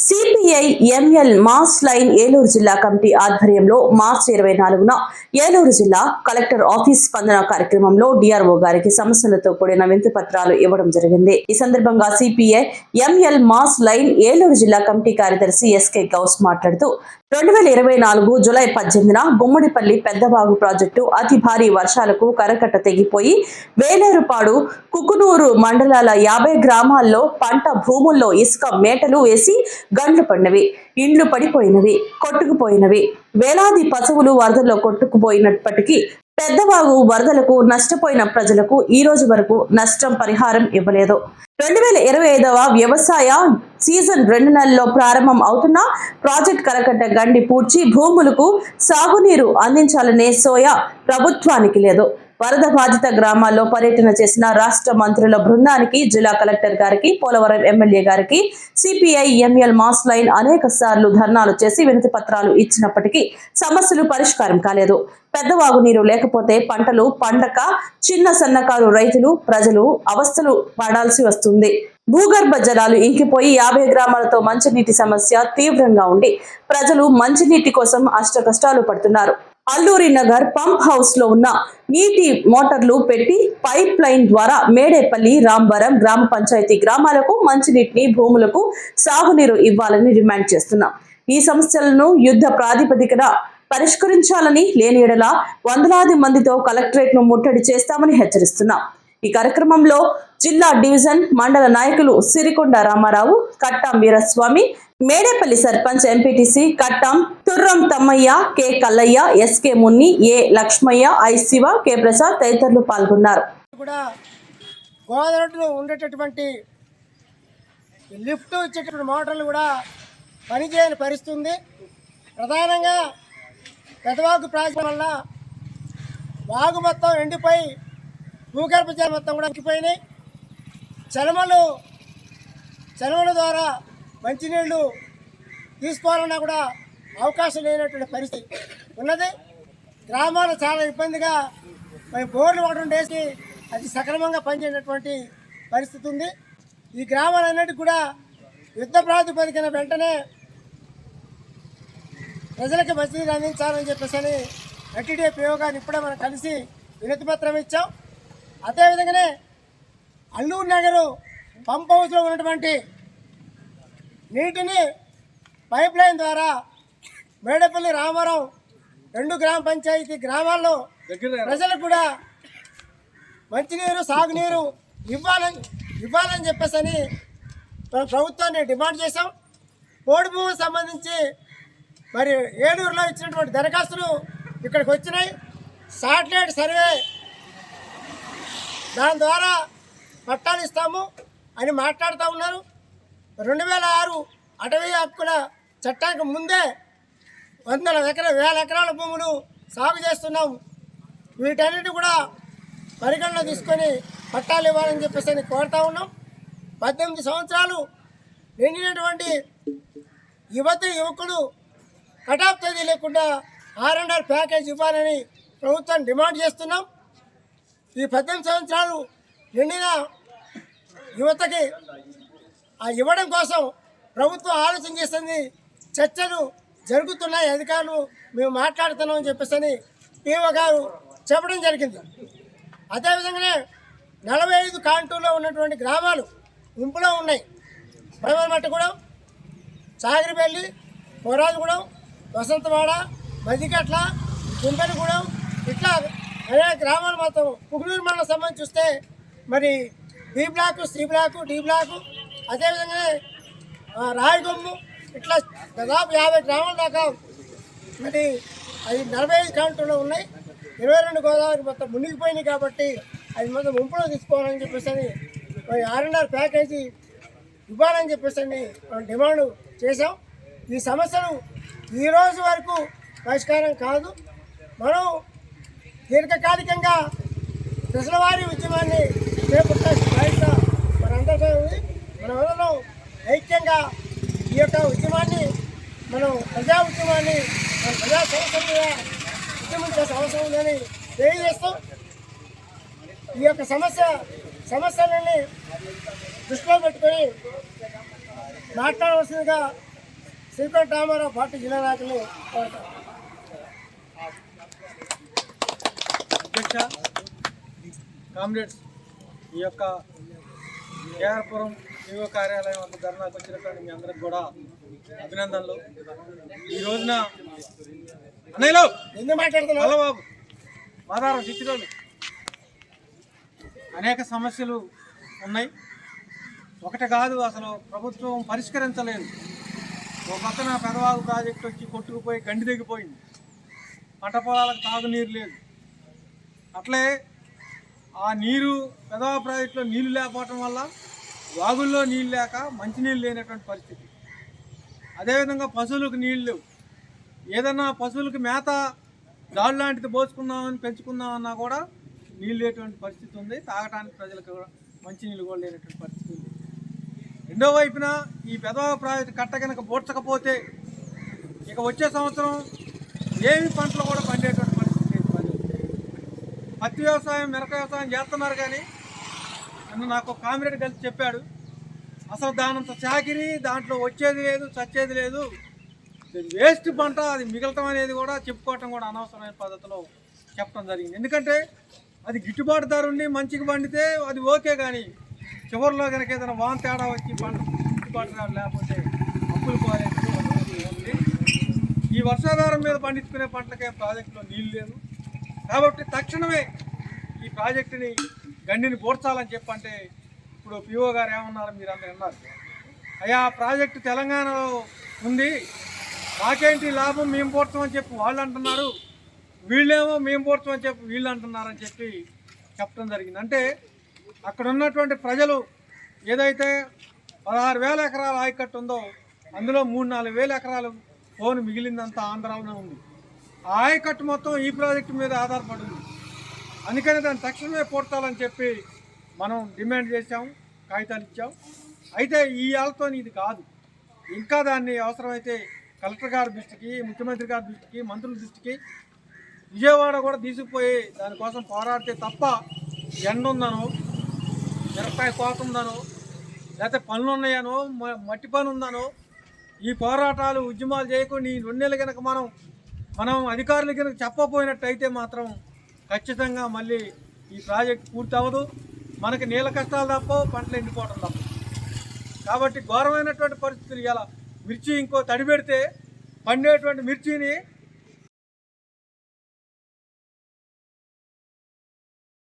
CPI ML mass line Eluru జిల్లా committee ఆధ్వర్యంలో మార్చి 24న ఏలూరు జిల్లా కలెక్టర్ ఆఫీస్ స్పందన కార్యక్రమంలో డిఆర్ఓ గారికి సమస్యలతో కూడిన వినతి పత్రాలు ఇవ్వడం జరిగింది. ఈ సందర్భంగా CPI ML mass line Eluru జిల్లా కమిటీ కార్యదర్శి ఎస్కే గౌస్ మాట్లాడుతూ 2024 జూలై 18న గుమ్మడిపల్లి పెద్దవాగు ప్రాజెక్టు అతి భారీ వర్షాలకు కరకట్ట తెగిపోయి వేలేరుపాడు కుకునూరు మండలాల 50 గ్రామాల్లో పంట భూముల్లో ఇసుక మేటలు వేసి గండ్లు పడినవి, ఇండ్లు పడిపోయినవి, కొట్టుకుపోయినవి. వేలాది పశువులు వరదల్లో కొట్టుకుపోయినప్పటికీ పెద్దవాగు వరదలకు నష్టపోయిన ప్రజలకు ఈ రోజు వరకు నష్టం పరిహారం ఇవ్వలేదు. 2025వ వ్యవసాయ సీజన్ 2 నెలల్లో ప్రారంభం అవుతున్న ప్రాజెక్ట్ కరకట్ట గండి పూడ్చి భూములకు సాగునీరు అందించాలనే సోయ ప్రభుత్వానికి లేదు. వరద బాధిత గ్రామాల్లో పర్యటన చేసిన రాష్ట్ర మంత్రుల బృందానికి, జిల్లా కలెక్టర్ గారికి, పోలవరం ఎమ్మెల్యే గారికి సిపిఐ ఎంఎల్ మాస్ లైన్ అనేక సార్లు ధర్నాలు చేసి వినతి పత్రాలు ఇచ్చినప్పటికీ సమస్యలు పరిష్కారం కాలేదు. పెద్దవాగు నీరు లేకపోతే పంటలు పండక చిన్న సన్నకారు రైతులు ప్రజలు అవస్థలు పడాల్సి వస్తుంది. భూగర్భ జలాలు ఇంకిపోయి 50 గ్రామాలతో మంచినీటి సమస్య తీవ్రంగా ఉండి ప్రజలు మంచినీటి కోసం అష్ట కష్టాలు పడుతున్నారు. అల్లూరి నగర్ పంప్ హౌస్ లో ఉన్న నీటి మోటార్లు పెట్టి పైప్ లైన్ ద్వారా మేడేపల్లి, రాంబరం గ్రామ పంచాయతీ గ్రామాలకు మంచినీటిని, భూములకు సాగునీరు ఇవ్వాలని డిమాండ్ చేస్తున్నాం. ఈ సమస్యలను యుద్ధ ప్రాతిపదికన పరిష్కరించాలని, లేని యెడల వందలాది మందితో కలెక్టరేట్ ను ముట్టడి చేస్తామని హెచ్చరిస్తున్నాం. ఈ కార్యక్రమంలో జిల్లా డివిజన్ మండల నాయకులు సిరికొండ రామారావు, కట్టాం వీరస్వామి, మేడేపల్లి సర్పంచ్ ఎంపీటీసీ కట్టాం Turram Tammayya, K Kallayya, SK Munni, A Lakshmayya, I Shiva, K Prasad తదితరులు పాల్గొన్నారు. గోదావరిలో ఉండేటటువంటి లిఫ్ట్ ఇచ్చేటటువంటి మోటార్లు కూడా పనిచేయని పరిస్థితి ఉంది. ప్రధానంగా పెదవాగు ప్రాజెక్టు వల్ల వాగు మొత్తం ఎండిపోయి భూగర్భ జలం మొత్తం కూడా ఇంకిపోయినాయి. చలమల ద్వారా మంచినీళ్ళు తీసుకోవాలన్నా కూడా అవకాశం లేనటువంటి పరిస్థితి ఉన్నది. గ్రామాలు చాలా ఇబ్బందిగా బోర్లు ఒకటి వేసి అది సక్రమంగా పనిచేయనటువంటి పరిస్థితి ఉంది. ఈ గ్రామాలన్నిటికీ కూడా యుద్ధ ప్రాతిపదికన వెంటనే ప్రజలకు మంచినీరు అందించాలని చెప్పేసి ఎన్టీడీఏ పిఓ గారిని ఇప్పుడే మనం కలిసి వినతి పత్రం ఇచ్చాం. అదేవిధంగానే అల్లూరు నగరు పంప్ హౌస్లో ఉన్నటువంటి నీటిని పైప్ లైన్ ద్వారా మేడపల్లి, రామారం 2 గ్రామ పంచాయతీ గ్రామాల్లో ప్రజలకు కూడా మంచినీరు, సాగునీరు ఇవ్వాలని చెప్పేసి ప్రభుత్వాన్ని డిమాండ్ చేశాం. పోడు భూమికి సంబంధించి మరి ఏలూరులో ఇచ్చినటువంటి దరఖాస్తులు ఇక్కడికి వచ్చినాయి. శాటిలైట్ సర్వే దాని ద్వారా పట్టాలు ఇస్తాము అని మాట్లాడుతూ ఉన్నారు. 2006 అటవీ హక్కుల చట్టానికి ముందే 100,000 ఎకరాల భూములు సాగు చేస్తున్నాం. వీటన్నిటి కూడా పరిగణలో తీసుకొని పట్టాలు ఇవ్వాలని చెప్పేసి కోరుతూ ఉన్నాం. 18 సంవత్సరాలు నిండినటువంటి యువకులు కటాఫ్ తేదీ లేకుండా R&R ప్యాకేజ్ ఇవ్వాలని ప్రభుత్వాన్ని డిమాండ్ చేస్తున్నాం. ఈ 18 సంవత్సరాలు నిండిన యువతకి ఇవ్వడం కోసం ప్రభుత్వం ఆలోచన చేస్తుంది. చర్చలు జరుగుతున్నాయి, అధికారులు మేము మాట్లాడుతున్నామని చెప్పేసి పిఓ గారు చెప్పడం జరిగింది. అదేవిధంగానే 45 కాంటూర్లో ఉన్నటువంటి గ్రామాలు గుంపులో ఉన్నాయి. భయమనమట్టగూడెం, చాగిరిపల్లి, కోరాజగూడెం, వసంతవాడ, మధ్యకట్ల, గుంపెనగూడెం ఇట్లా అనేక గ్రామాలు మొత్తం కుకునూరు మండలం సంబంధించి చూస్తే మరి B block, C block, D block, అదేవిధంగానే రాయగొమ్ము ఇట్లా దాదాపు 50 గ్రామాల దాకా మరి అవి 45 కాంటూర్లో ఉన్నాయి. 22 గోదావరి మొత్తం మునిగిపోయినాయి కాబట్టి అది మొత్తం ముంపులో తీసుకోవాలని చెప్పేసి మరి R&R ప్యాకేజీ ఇవ్వాలని చెప్పేసి మనం డిమాండ్ చేసాం. ఈ సమస్యలు ఈరోజు వరకు పరిష్కారం కాదు. మనం దీర్ఘకాలికంగా దశలవారీ ఉద్యమాన్ని చేపట్టాల్సిన బాధ్యత మనందరికీ ఉంది. మనమందరం ఐక్యంగా ఈ యొక్క ఉద్యమాన్ని ప్రజా ఉద్యమాన్ని ప్రజా సమస్యలుగా ఉద్యమించాల్సిన అవసరం ఉందని తెలియజేస్తూ ఈ యొక్క సమస్యలని దృష్టిలో పెట్టుకొని మాట్లాడవలసిందిగా శ్రీపేట రామారావు పార్టీ జిల్లా నాయకులు కోరుతారు. అధ్యక్ష, కామ్రేడ్స్, ఈ యొక్క కేఆర్పురం ఈవో కార్యాలయం వద్ద ధర్నాకు వచ్చినటువంటి మీ అందరికి కూడా అభినందనలు. ఈ రోజున అన్నయ్యలో ఎందుకు మాట్లాడుతున్నారు? హలో బాబు మాదారం చిచ్చిరోలు అనేక సమస్యలు ఉన్నాయి. ఒకటి కాదు, అసలు ప్రభుత్వం పరిష్కరించలేదు. ఒక పక్కన పెదవాగు ప్రాజెక్టు వచ్చి కొట్టుకుపోయి గండి దిగిపోయింది. పంట పొలాలకు తాగునీరు లేదు. అట్లే ఆ నీరు పెదవాగు ప్రాజెక్టులో నీళ్లు లేకపోవటం వల్ల వాగుల్లో నీళ్ళు లేక మంచినీళ్ళు లేనటువంటి పరిస్థితి. అదేవిధంగా పశువులకు నీళ్ళు లేవు. ఏదన్నా పశువులకు మేత దాడు లాంటిది పోసుకుందామని పెంచుకుందామన్నా కూడా నీళ్ళు లేనటువంటి పరిస్థితి ఉంది. తాగడానికి ప్రజలకు మంచినీళ్ళు కూడా లేనటువంటి పరిస్థితి ఉంది. రెండో వైపున ఈ పెదవాగు ప్రాజెక్టు కట్ట కనుక బోడ్చకపోతే ఇక వచ్చే సంవత్సరం ఏమి పంటలు కూడా పండేటువంటి పరిస్థితి లేదు. పత్తి వ్యవసాయం, మిరప వ్యవసాయం చేస్తున్నారు, కానీ నన్ను నాకు ఒక కామ్రేడ్ కలిసి చెప్పాడు, అసలు దానంత చాకిరి, దాంట్లో వచ్చేది లేదు, చచ్చేది లేదు, వేస్ట్ పంట, అది మిగలటం అనేది కూడా చెప్పుకోవటం కూడా అనవసరమైన పద్ధతిలో చెప్పడం జరిగింది. ఎందుకంటే అది గిట్టుబాటు ధర ఉండి మంచిగా పండితే అది ఓకే, కానీ చివరిలో కనుక ఏదైనా వాన తేడా వచ్చి పంట గిట్టుబాటు ధర లేకపోతే అప్పులు పోలేదు. ఈ వర్షాధారం మీద పండించుకునే పంటలకే ప్రాజెక్టులో నీళ్ళు లేదు. కాబట్టి తక్షణమే ఈ ప్రాజెక్టుని గండిని పూడ్చాలని చెప్పంటే ఇప్పుడు పిఓ గారు ఏమన్నారు మీరు అందరూ అన్నారు, అయ్యా ప్రాజెక్టు తెలంగాణలో ఉంది, మాకేంటి లాభం, మేము పూడ్చామని చెప్పి వాళ్ళు అంటున్నారు, వీళ్ళేమో మేము పూడ్చామని చెప్పి వీళ్ళు అంటున్నారని చెప్పి చెప్పడం జరిగింది. అంటే అక్కడ ఉన్నటువంటి ప్రజలు ఏదైతే 16,000 ఎకరాల ఆయకట్టు ఉందో అందులో 3-4 వేల ఎకరాలు పోను మిగిలిందంతా ఆంధ్రాలోనే ఉంది. ఆ ఆయకట్టు మొత్తం ఈ ప్రాజెక్టు మీద ఆధారపడి ఉంది. అందుకని దాన్ని తక్షణమే పూడ్చాలని చెప్పి మనం డిమాండ్ చేసాం, కాగితాలు ఇచ్చాం. అయితే ఈ ఆళ్ళతో ఇది కాదు, ఇంకా దాన్ని అవసరమైతే కలెక్టర్ గారి దృష్టికి, ముఖ్యమంత్రి గారి దృష్టికి, మంత్రుల దృష్టికి, విజయవాడ కూడా తీసుకుపోయి దానికోసం పోరాడితే తప్ప ఎండ ఉందనో, మిరపకాయ కోత ఉందనో, లేకపోతే పనులు ఉన్నాయనో, మట్టి పని ఉందనో, ఈ పోరాటాలు ఉద్యమాలు చేయకుండా ఈ 2 నెలలు కనుక మనం అధికారులు కనుక చెప్పపోయినట్టయితే మాత్రం ఖచ్చితంగా మళ్ళీ ఈ ప్రాజెక్ట్ పూర్తి అవ్వదు. మనకి నీళ్ళ కష్టాలు తప్ప, పంటలు ఎండిపోవడం తప్ప. కాబట్టి ఘోరమైనటువంటి పరిస్థితులు. ఇలా మిర్చి ఇంకో తడి పెడితే పండేటువంటి మిర్చిని